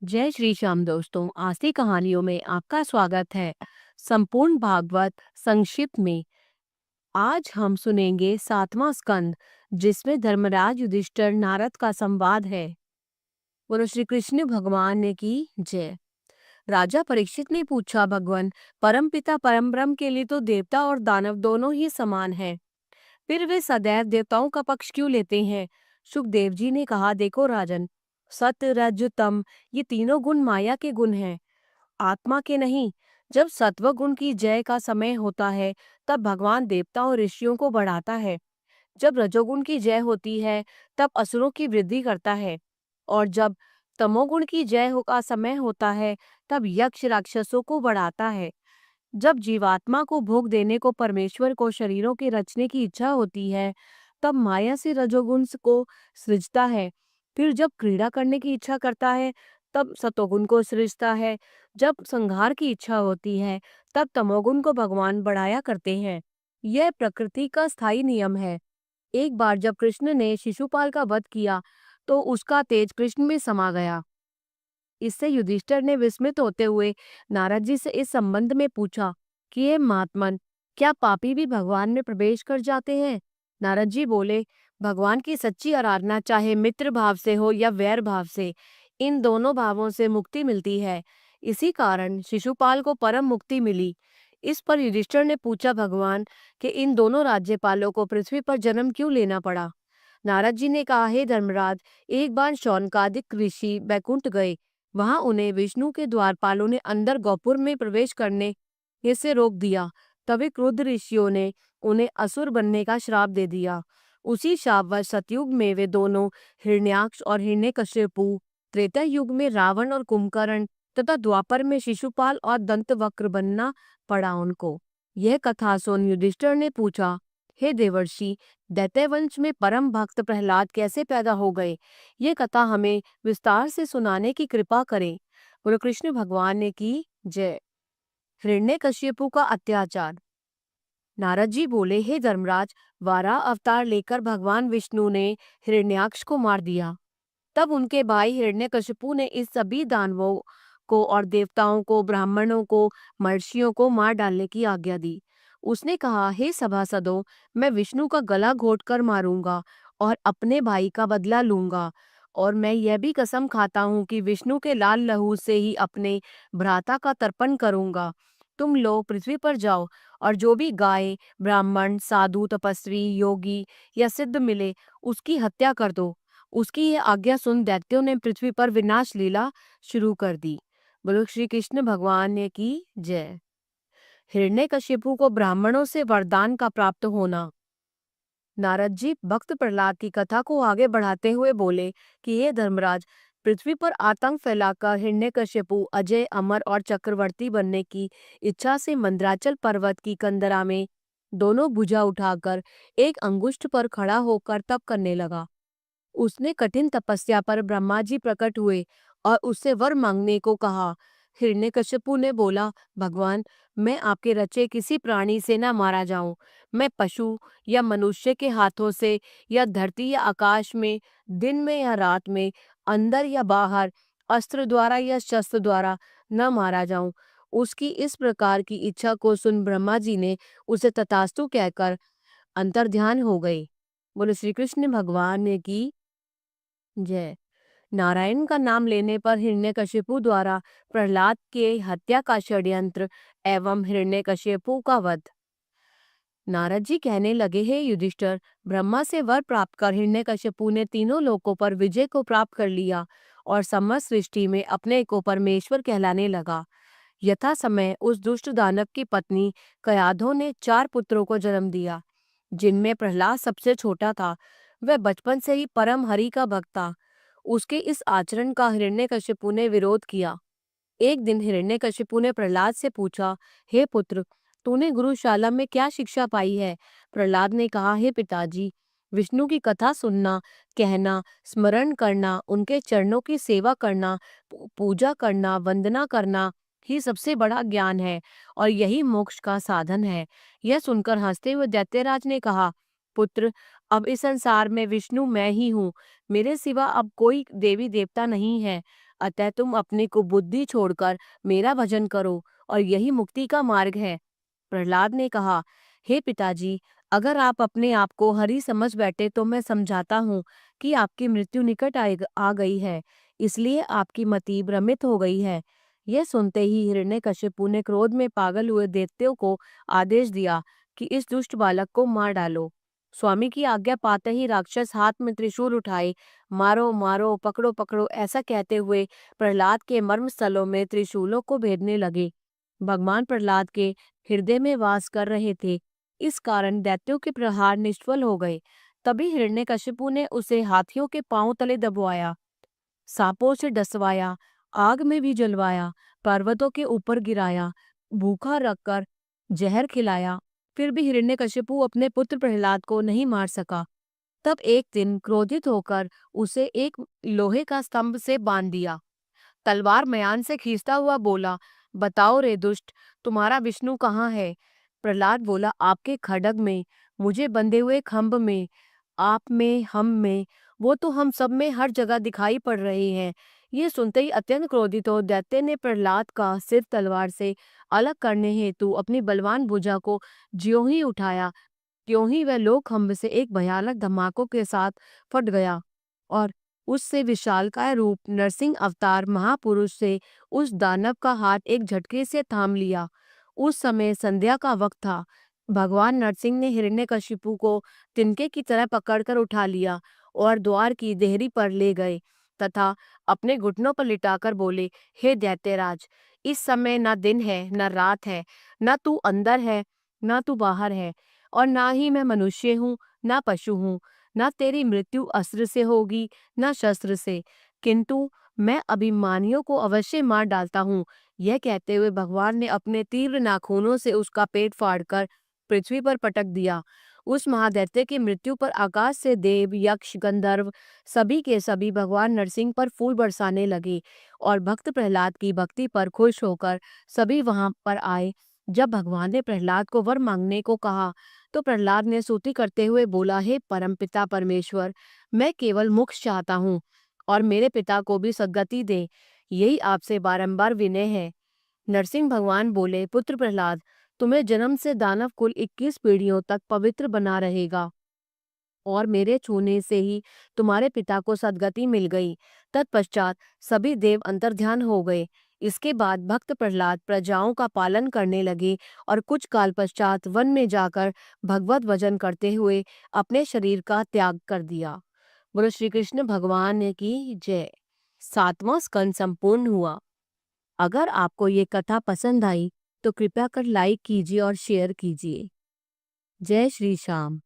जय श्री श्याम दोस्तों, आज की कहानियों में आपका स्वागत है। संपूर्ण भागवत संक्षिप्त में आज हम सुनेंगे 7वां स्कंद, जिसमें धर्मराज युधिष्ठिर नारद का संवाद है। बोलो श्री कृष्ण भगवान ने की जय। राजा परीक्षित ने पूछा, भगवान, परमपिता परम ब्रह्म के लिए तो देवता और दानव दोनों ही समान हैं, फिर वे सदैव देवताओं का पक्ष क्यों लेते हैं? सुखदेव जी ने कहा, देखो राजन, सत्य रज तम ये तीनों गुण माया के गुण हैं, आत्मा के नहीं। जब सत्व गुण की जय का समय होता है, तब भगवान देवताओं और ऋषियों को बढ़ाता है। जब रजोगुण की जय होती है, तब असुरों की वृद्धि करता है। और जब तमोगुण की का समय होता है, तब यक्ष राक्षसों को बढ़ाता है। जब जीवात्मा को भोग देने को परमेश्वर को शरीरों के रचने की इच्छा होती है, तब माया से रजोगुण को सृजता है। फिर जब क्रीड़ा करने की इच्छा करता है, तब सतोगुण को सृजता है। जब संहार की इच्छा होती है, तब तमोगुण को भगवान बढ़ाया करते हैं। यह प्रकृति का स्थायी नियम है। एक बार जब कृष्ण ने शिशुपाल का वध किया, तो उसका तेज कृष्ण में समा गया। इससे युधिष्ठिर ने विस्मित होते हुए नारद जी से इस संबंध में पूछा कि हे महात्मन, क्या पापी भी भगवान में प्रवेश कर जाते हैं? नारद जी बोले, भगवान की सच्ची आराधना चाहे मित्र भाव से हो या वैर भाव से, इन दोनों भावों से मुक्ति मिलती है। इसी कारण शिशुपाल को परम मुक्ति मिली। इस पर युधिष्ठिर ने पूछा, भगवान, कि इन दोनों राज्यपालों को पृथ्वी पर जन्म क्यों लेना पड़ा? नारद जी ने कहा, हे धर्मराज, एक बार शौनकादिक ऋषि बैकुंठ गए। वहां उन्हें विष्णु के द्वारपालों ने अंदर गोपुर में प्रवेश करने से रोक दिया। तभी क्रुद्ध ऋषियों ने उन्हें असुर बनने का श्राप दे दिया। उसी शापवश सतयुग में वे दोनों हिरण्याक्ष और हिरण्यकशिपु, त्रेता युग में रावण और कुंभकर्ण तथा द्वापर में शिशुपाल और दंतवक्र बनना पड़ा उनको। यह कथा सुन युधिष्ठिर ने पूछा, हे देवर्षि, दैत्यवंश में परम भक्त प्रहलाद कैसे पैदा हो गए? ये कथा हमें विस्तार से सुनाने की कृपा करें। बोलो कृष्ण भगवान ने की जय। हिरण्यकशिपु का अत्याचार। नारद जी बोले, हे धर्मराज, वाराह अवतार लेकर भगवान विष्णु ने हिरण्याक्ष को मार दिया। तब उनके भाई हिरण्यकशिपु ने इस सभी दानवों को और देवताओं को, ब्राह्मणों को, महर्षियों को मार डालने की आज्ञा दी। उसने कहा, हे सभासदों, मैं विष्णु का गला घोंटकर मारूंगा और अपने भाई का बदला लूंगा। और मैं यह भी कसम खाता हूं कि विष्णु के लाल लहू से ही अपने भ्राता का तर्पण करूंगा। तुम लोग पृथ्वी पर जाओ और जो भी गाय, ब्राह्मण, साधु, तपस्वी, योगी या सिद्ध मिले, उसकी हत्या कर दो। उसकी ये आज्ञा सुन दैत्यों ने पृथ्वी पर विनाश लीला शुरू कर दी। बोलो श्री कृष्ण भगवान ने की जय। हिरण्यकशिपु को ब्राह्मणों से वरदान का प्राप्त होना। नारद जी भक्त प्रहलाद की कथा को आगे बढ़ाते हुए बोले कि ये धर्मराज, पृथ्वी पर आतंक फैलाकर हिरण्यकशिपु अजय, अमर और चक्रवर्ती बनने की इच्छा से मंदराचल पर्वत की कंदरा में दोनों भुजा उठाकर एक अंगुष्ठ पर खड़ा होकर तप करने लगा। उसने कठिन तपस्या पर ब्रह्मा जी प्रकट हुए और उससे वर मांगने को कहा। हिरण्यकशिपु ने बोला, भगवान, मैं आपके रचे किसी प्राणी से न मारा जाऊं। मैं पशु या मनुष्य के हाथों से या धरती या आकाश में, दिन में या रात में, अंदर या बाहर, अस्त्र द्वारा या शस्त्र द्वारा न मारा जाऊं। उसकी इस प्रकार की इच्छा को सुन ब्रह्मा जी ने उसे तथास्तु कहकर अंतर्ध्यान हो गए। बोले श्री कृष्ण भगवान ने की जय। नारायण का नाम लेने पर हिरण्यकशिपु द्वारा प्रहलाद के हत्या का षड्यंत्र एवं हिरण्यकशिपु का वध। नारद जी कहने लगे, हे युधिष्ठिर, ब्रह्मा से वर प्राप्त कर हिरण्यकशिपु ने तीनों लोकों पर विजय को प्राप्त कर लिया और समस्त सृष्टि में अपने को परमेश्वर कहलाने लगा। यथा समय उस दुष्ट दानव की पत्नी कयाधो ने 4 पुत्रों को जन्म दिया, जिनमें प्रहलाद सबसे छोटा था। वह बचपन से ही परम हरि का भक्त था। उसके इस आचरण का हिरण्यकशिपु ने विरोध किया। एक दिन हिरण्यकशिपु ने प्रहलाद से पूछा, हे पुत्र, तूने गुरुशाला में क्या शिक्षा पाई है? प्रहलाद ने कहा, हे पिताजी, विष्णु की कथा सुनना, कहना, स्मरण करना, उनके चरणों की सेवा करना, पूजा करना, वंदना करना ही सबसे बड़ा ज्ञान है और यही मोक्ष का साधन है। यह सुनकर हंसते हुए दैत्यराज ने कहा, पुत्र, अब इस संसार में विष्णु मैं ही हूँ। मेरे सिवा अब कोई देवी देवता नहीं है। अतः तुम अपनी कुबुद्धि छोड़कर मेरा भजन करो और यही मुक्ति का मार्ग है। प्रहलाद ने कहा, हे पिताजी, अगर आप अपने आप को हरि समझ बैठे तो मैं समझाता हूँ कि आपकी मृत्यु निकट आ गई है, इसलिए आपकी मति भ्रमित हो गई है। यह सुनते ही हिरण्यकशिपु ने क्रोध में पागल हुए दैत्यों को आदेश दिया कि इस दुष्ट बालक को मार डालो। स्वामी की आज्ञा पाते ही राक्षस हाथ में त्रिशूल उठाए मारो मारो पकड़ो पकड़ो ऐसा कहते हुए प्रहलाद के मर्म स्थलों में त्रिशूलों को भेदने लगे। भगवान प्रहलाद के हृदय में वास कर रहे थे, इस कारण दैत्यों के प्रहार निष्फल हो गए। तभी हिरण्यकशिपु ने उसे हाथियों के पांव तले दबवाया, सांपों से डसवाया, आग में भी जलवाया, पर्वतों के ऊपर गिराया, भूखा रखकर जहर खिलाया, फिर भी हिरण्यकशिपु अपने पुत्र प्रहलाद को नहीं मार सका। तब एक दिन क्रोधित होकर उसे एक लोहे का स्तंभ से बांध दिया। तलवार म्यान से खींचता हुआ बोला, बताओ रे दुष्ट, तुम्हारा विष्णु कहाँ है? प्रहलाद बोला, आपके खड्ग में, मुझे बंधे हुए खंभ में, आप में, हम में, वो तो हम सब में हर जगह दिखाई पड़ रहे हैं। ये सुनते ही अत्यंत क्रोधित हो दैत्य ने प्रहलाद का सिर तलवार से अलग करने हेतु अपनी बलवान भुजा को ज्यों ही उठाया, त्यों ही वह लोह खंभ से एक भयानक धमाकों के साथ फट गया और उससे विशालकाय रूप नरसिंह अवतार महापुरुष से उस दानव का हाथ एक झटके से थाम लिया। उस समय संध्या का वक्त था। भगवान नरसिंह ने हिरण्यकशिपु को तिनके की तरह पकड़कर उठा लिया और द्वार की देहरी पर ले गए तथा अपने घुटनों पर लिटाकर बोले, हे दैत्यराज, इस समय न दिन है न रात है, न तू अंदर है न तू बाहर है, और ना ही मैं मनुष्य हूँ ना पशु हूँ, ना तेरी मृत्यु अस्त्र से होगी ना शस्त्र से, किंतु मैं अभिमानियों को अवश्य मार डालता हूँ। यह कहते हुए भगवान ने अपने तीव्र नाखूनों से उसका पेट फाड़कर पृथ्वी पर पटक दिया। उस महादैत्य की मृत्यु पर आकाश से देव यक्ष गंधर्व सभी के सभी भगवान नरसिंह पर फूल बरसाने लगे और भक्त प्रहलाद की भक्ति पर खुश होकर सभी वहां पर आए। जब भगवान ने प्रहलाद को वर मांगने को कहा तो प्रहलाद ने स्तुति करते हुए बोला, हे परमपिता परमेश्वर, मैं केवल मोक्ष चाहता हूँ और मेरे पिता को भी सद्गति दे, यही आपसे बारंबार विनय है। नरसिंह भगवान बोले, पुत्र प्रहलाद, तुम्हें जन्म से दानव कुल 21 पीढ़ियों तक पवित्र बना रहेगा और मेरे छूने से ही तुम्हारे पिता को सद्गति मिल गई। तत्पश्चात सभी देव अंतर्ध्यान हो गए। इसके बाद भक्त प्रहलाद प्रजाओं का पालन करने लगे और कुछ काल पश्चात वन में जाकर भगवत भजन करते हुए अपने शरीर का त्याग कर दिया। बोलो श्री कृष्ण भगवान की जय। 7वां स्कंद संपूर्ण हुआ। अगर आपको ये कथा पसंद आई तो कृपया कर लाइक कीजिए और शेयर कीजिए। जय श्री श्याम।